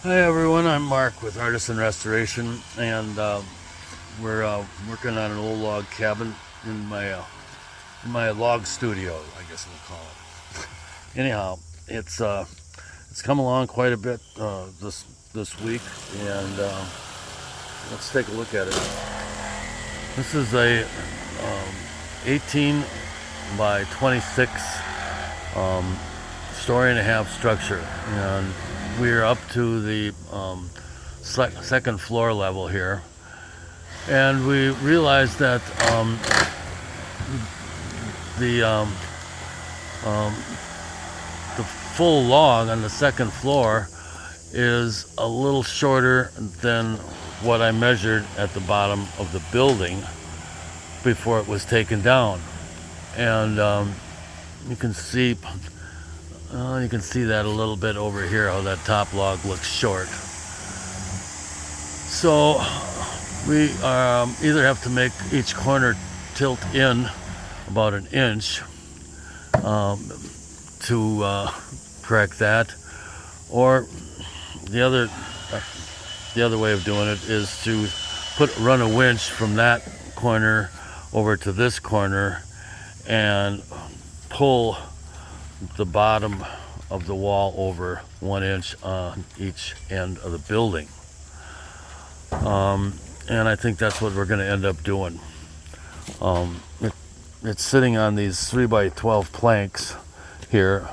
Hi everyone, I'm Mark with Artisan Restoration, and we're working on an old log cabin in my log studio, I guess we'll call it. Anyhow, it's come along quite a bit this week, and let's take a look at it. This is a 18 by 26 story and a half structure, and we're up to the second floor level here, and we realized that the um, um, the full log on the second floor is a little shorter than what I measured at the bottom of the building before it was taken down, and you can see that a little bit over here, how that top log looks short. So we either have to make each corner tilt in about an inch to correct that, or the other way of doing it is to run a winch from that corner over to this corner and pull the bottom of the wall over 1 inch on each end of the building. And I think that's what we're going to end up doing. It's sitting on these 3 by 12 planks here,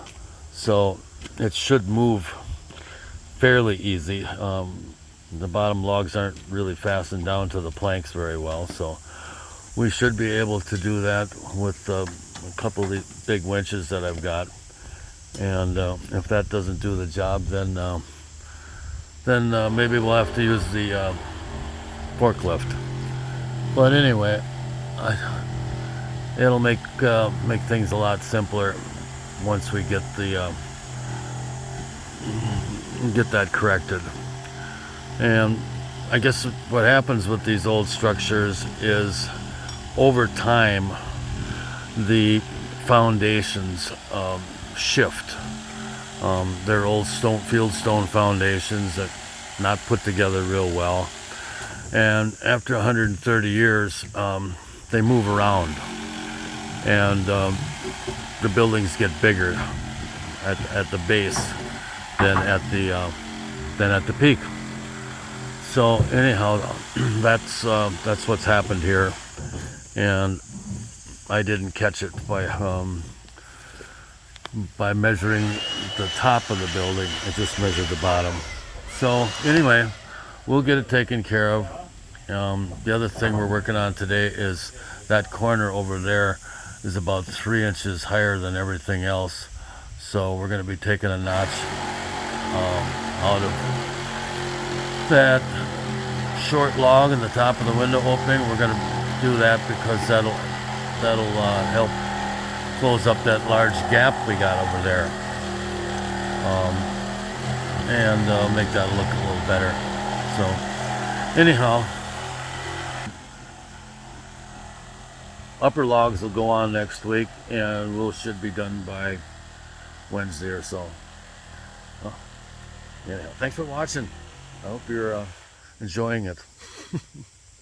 so it should move fairly easy. The bottom logs aren't really fastened down to the planks very well, so we should be able to do that with a couple of the big winches that I've got. And if that doesn't do the job, then maybe we'll have to use the forklift. But anyway, it'll make things a lot simpler once we get that corrected. And I guess what happens with these old structures is, over time, the foundations shift. They're old fieldstone foundations that not put together real well, and after 130 years they move around, and the buildings get bigger at the base than at the peak. So anyhow, that's what's happened here, and I didn't catch it by measuring the top of the building. I just measured the bottom. So anyway, we'll get it taken care of. The other thing we're working on today is that corner over there is about 3 inches higher than everything else. So we're going to be taking a notch out of that short log in the top of the window opening. We're going to do that because that'll help close up that large gap we got over there, and make that look a little better. So anyhow, upper logs will go on next week, and we should be done by Wednesday or so. Anyhow, thanks for watching. I hope you're enjoying it.